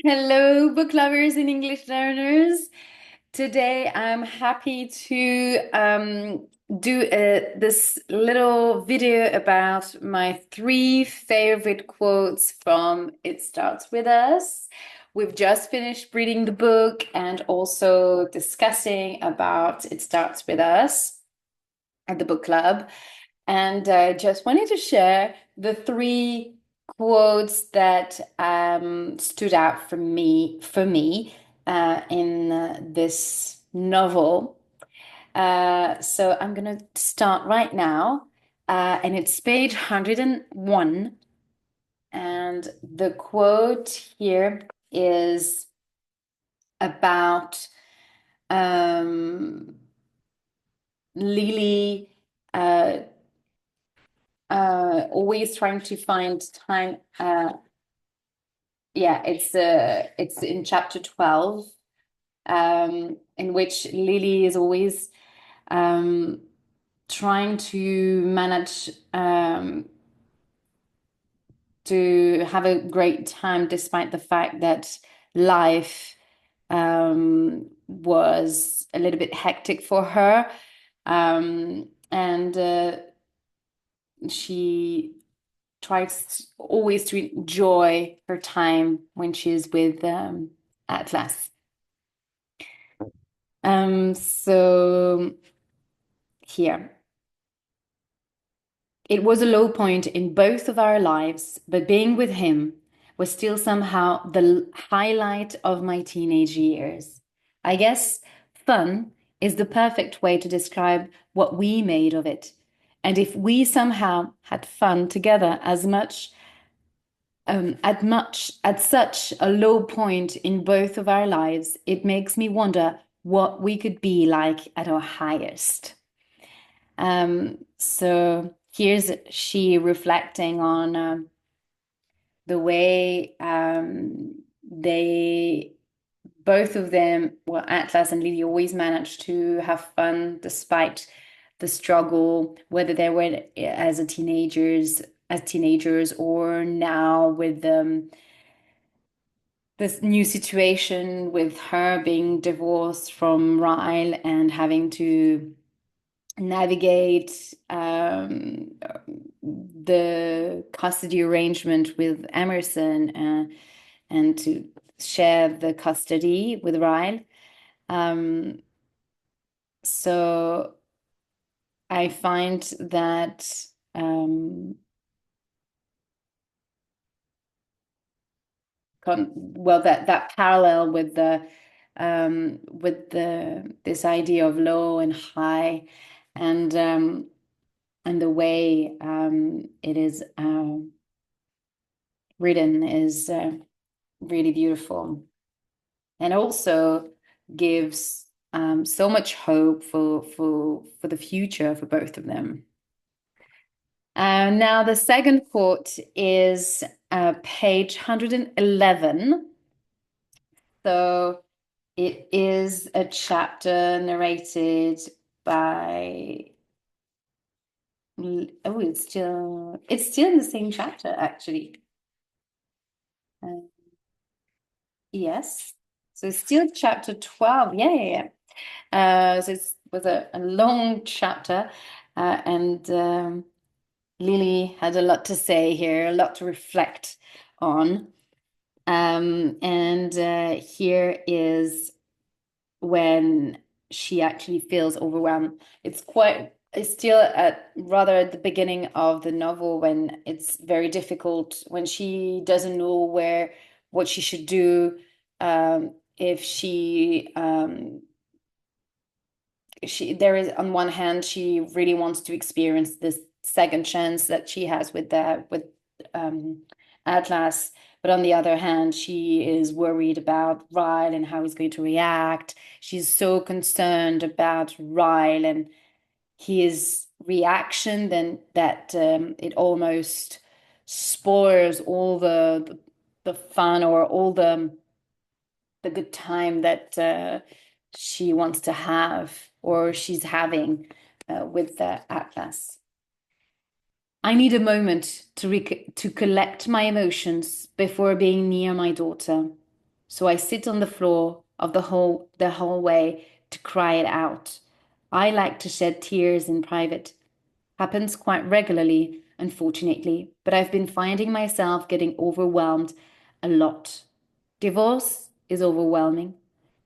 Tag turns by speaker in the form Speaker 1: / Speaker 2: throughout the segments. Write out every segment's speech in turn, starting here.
Speaker 1: Hello, book lovers and English learners. Today, I'm happy to do this little video about my three favorite quotes from It Starts With Us. We've just finished reading the book and also discussing about It Starts With Us at the book club. And I just wanted to share the three quotes that stood out for me in this novel. So I'm gonna start right now, and it's page 101. And the quote here is about um, Lily uh, always trying to find time. Yeah, it's in chapter 12, in which Lily is always um, trying to manage to have a great time despite the fact that life was a little bit hectic for her. And she tries always to enjoy her time when she's with Atlas. So here, it was a low point in both of our lives, but being with him was still somehow the highlight of my teenage years. I guess fun is the perfect way to describe what we made of it. And if we somehow had fun together at such a low point in both of our lives, it makes me wonder what we could be like at our highest. So here's she reflecting on the way they both of them, well, Atlas and Lily, always managed to have fun despite the struggle, whether they were as teenagers or now with this new situation with her being divorced from Ryle and having to navigate the custody arrangement with Emerson and to share the custody with Ryle. So I find that that parallel with the this idea of low and high, and and the way it is written is really beautiful, and also gives so much hope for the future for both of them. Now the second quote is page 111. So it is a chapter narrated by it's still in the same chapter actually. Uh, yes. So it's still chapter 12. Yeah, yeah, yeah. So it was a long chapter, and Lily had a lot to say here, a lot to reflect on. And here is when she actually feels overwhelmed. It's still rather at the beginning of the novel when it's very difficult, when she doesn't know what she should do, if there is, on one hand, she really wants to experience this second chance that she has with um, Atlas, but on the other hand, she is worried about Ryle and how he's going to react. She's so concerned about Ryle and his reaction, then that it almost spoils all the fun or all the good time that she wants to have or she's having with the Atlas. I need a moment to collect my emotions before being near my daughter. So I sit on the floor of the hallway to cry it out. I like to shed tears in private. Happens quite regularly, unfortunately, but I've been finding myself getting overwhelmed a lot. Divorce is overwhelming.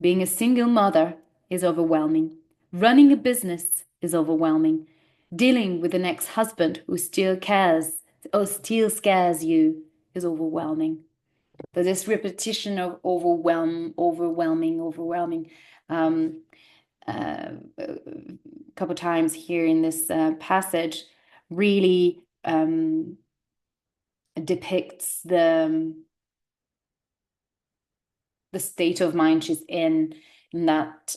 Speaker 1: Being a single mother is overwhelming. Running a business is overwhelming. Dealing with an ex-husband who still cares or still scares you is overwhelming. So this repetition of overwhelming, um, a couple times here in this passage really depicts the state of mind she's in that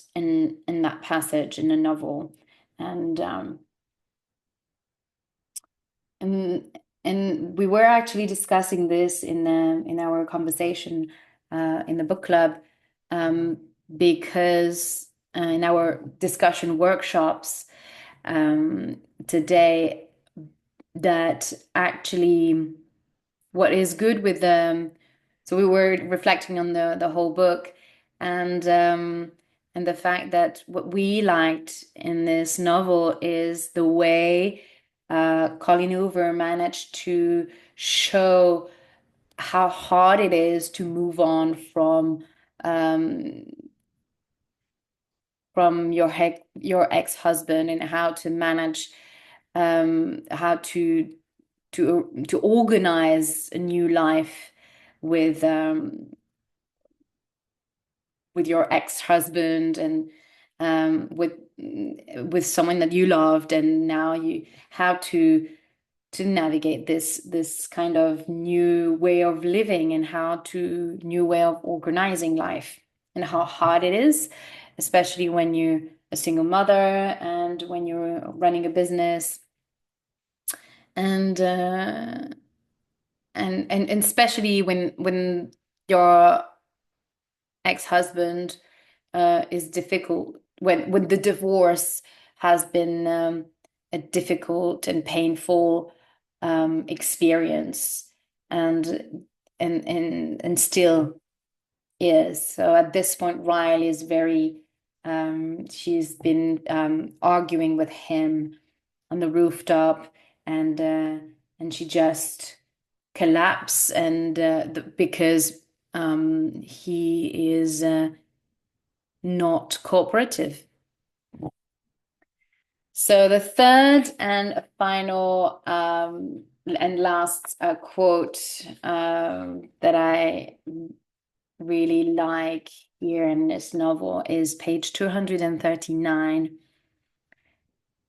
Speaker 1: passage in the novel, and and and we were actually discussing this in our conversation in the book club, um, because in our discussion workshops today, that actually what is good with them. So we were reflecting on the whole book, and the fact that what we liked in this novel is the way Colleen Hoover managed to show how hard it is to move on um, from your ex-husband, and how to manage how to organize a new life with with your ex-husband, and with someone that you loved, and now you how to navigate this kind of new way of living, and how to new way of organizing life, and how hard it is, especially when you're a single mother and when you're running a business, and and especially when your ex-husband is difficult, when the divorce has been a difficult and painful experience, and and still is. So at this point, Riley is very she's been arguing with him on the rooftop, and she just collapse, and because he is not cooperative. So the third and final and last quote that I really like here in this novel is page 239.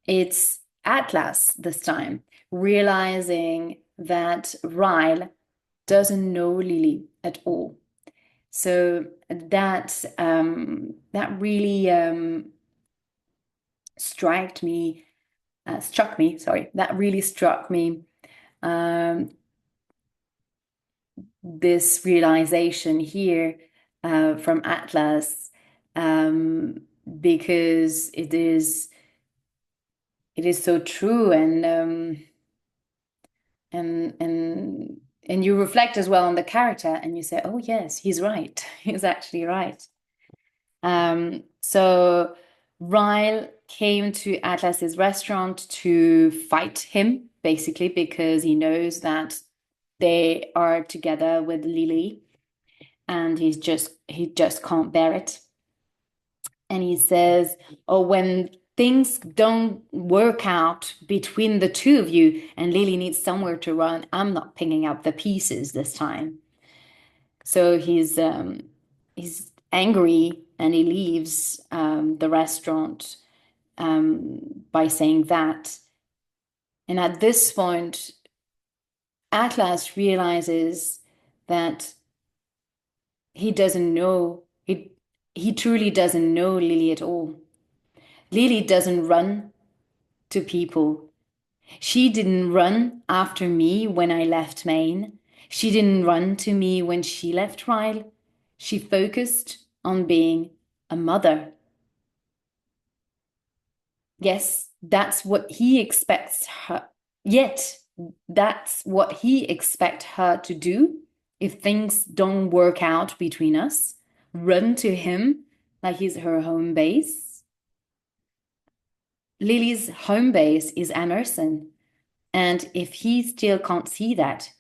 Speaker 1: It's Atlas this time, realizing that Ryle doesn't know Lily at all. So that really struck me, sorry, that really struck me, um, this realization here from Atlas, um, because it is so true, and you reflect as well on the character, and you say, oh yes, he's right. He's actually right. So Ryle came to Atlas's restaurant to fight him, basically, because he knows that they are together with Lily, and he just can't bear it. And he says, "Oh, when things don't work out between the two of you, and Lily needs somewhere to run, I'm not picking up the pieces this time." So he's angry, and he leaves the restaurant by saying that. And at this point, Atlas realizes that he doesn't know, he truly doesn't know Lily at all. Lily doesn't run to people. She didn't run after me when I left Maine. She didn't run to me when she left Ryle. She focused on being a mother. Yes, that's what he expects her. Yet, that's what he expects her to do. if things don't work out between us, run to him like he's her home base. Lily's home base is Emerson. And if he still can't see that,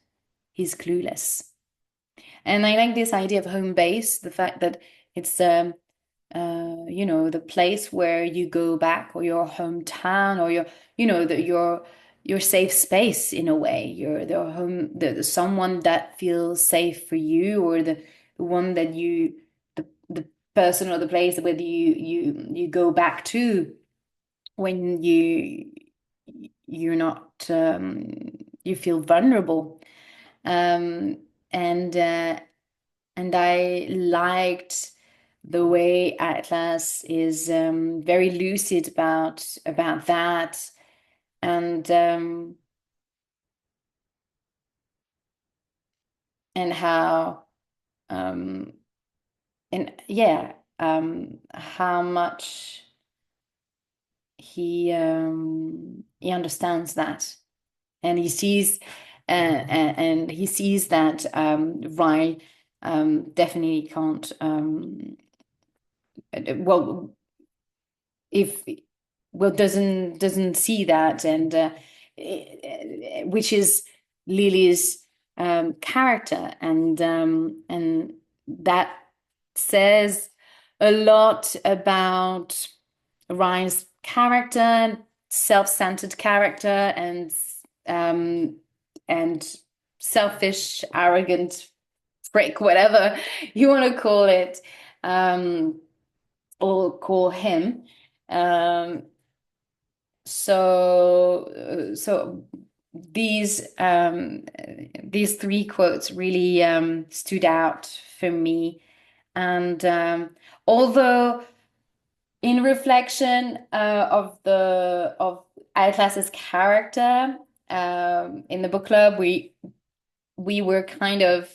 Speaker 1: he's clueless. And I like this idea of home base, the fact that it's the place where you go back, or your hometown, or your safe space in a way. You're the home, the someone that feels safe for you, or the one that the person or the place where you go back to when you're not you feel vulnerable. Um, and and I liked the way Atlas is very lucid about that, and and how um, and yeah, how much he understands that, and he sees and he sees that Ryan definitely can't well if well doesn't see that, and which is Lily's character, and that says a lot about Ryan's character, self-centered character, um and selfish, arrogant prick, whatever you want to call it, or call him. Um, so these three quotes really stood out for me, and although in reflection of Atlas's character in the book club, we were kind of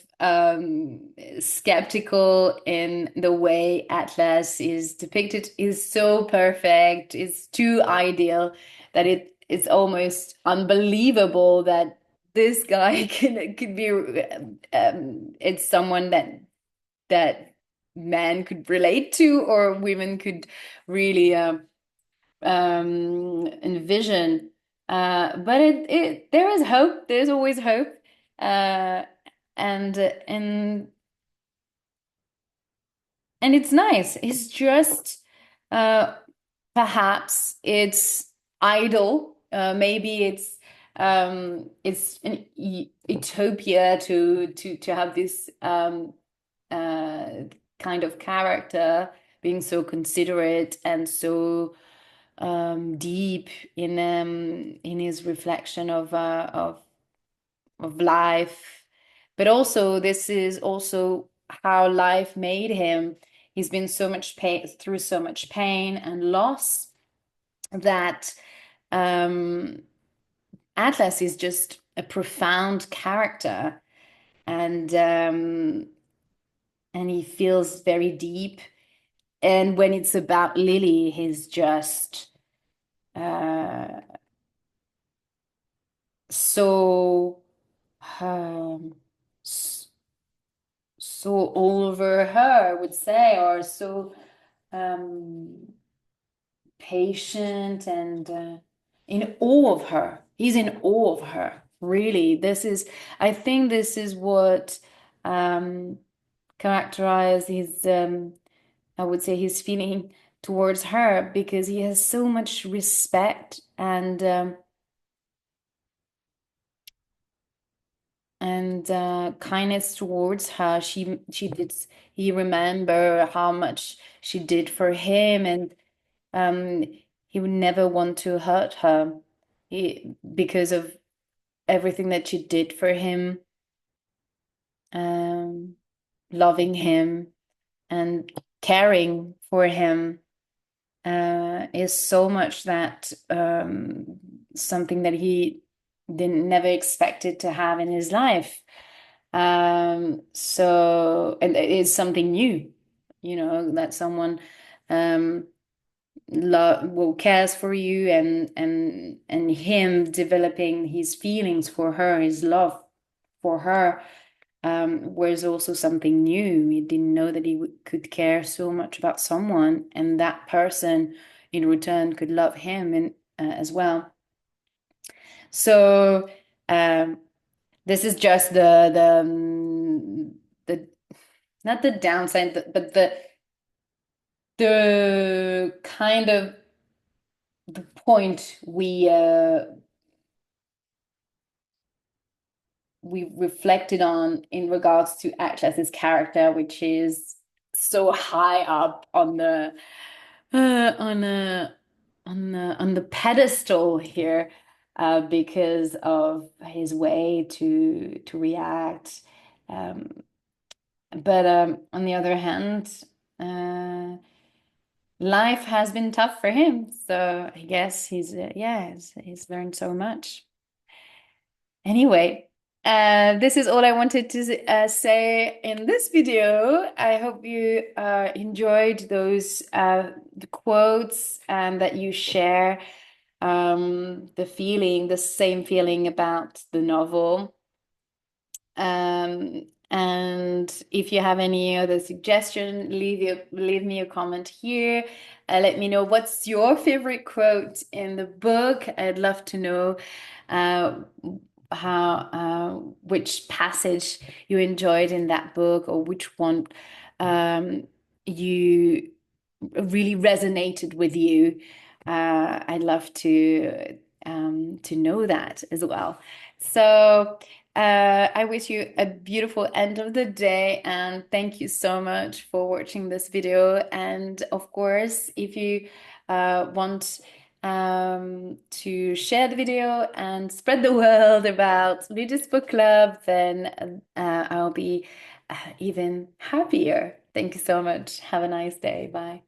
Speaker 1: skeptical in the way Atlas is depicted. Is so perfect, is too ideal, that it's almost unbelievable that this guy could be it's someone that men could relate to, or women could really envision. But it there is hope. There's always hope. Uh, and and it's nice. It's just uh, perhaps it's idle. Maybe it's an utopia to have this uh, kind of character being so considerate and so deep in his reflection of life. But also, this is also how life made him. He's been so much pain through so much pain and loss that um, Atlas is just a profound character, and and he feels very deep. And when it's about Lily, he's just uh, so um, so over her, I would say, or so um, patient and in awe of her. He's in awe of her. Really, I think this is what um, characterized his, I would say, his feeling towards her, because he has so much respect and kindness towards her. She did. He remember how much she did for him, and um, he would never want to hurt her. Because of everything that she did for him, um, loving him and caring for him is so much that something that he didn't never expected to have in his life. And it is something new, that someone um, love well cares for you, and him developing his feelings for her, his love for her, was also something new. He didn't know that he could care so much about someone, and that person in return could love him and as well. So this is just the not the downside, but the kind of the point we reflected on in regards to Atlas's character, which is so high up on the on the on the pedestal here, because of his way to react. Um, but on the other hand, uh, life has been tough for him, so I guess he's learned so much. Anyway, this is all I wanted to say in this video. I hope you enjoyed those the quotes and that you share the same feeling about the novel. And if you have any other suggestion, leave me a comment here. Let me know what's your favorite quote in the book. I'd love to know uh, how which passage you enjoyed in that book, or which one you really resonated with you. I'd love to know that as well. So I wish you a beautiful end of the day, and thank you so much for watching this video. And of course, if you want to share the video and spread the word about Ludus Book Club, then I'll be even happier. Thank you so much. Have a nice day. Bye.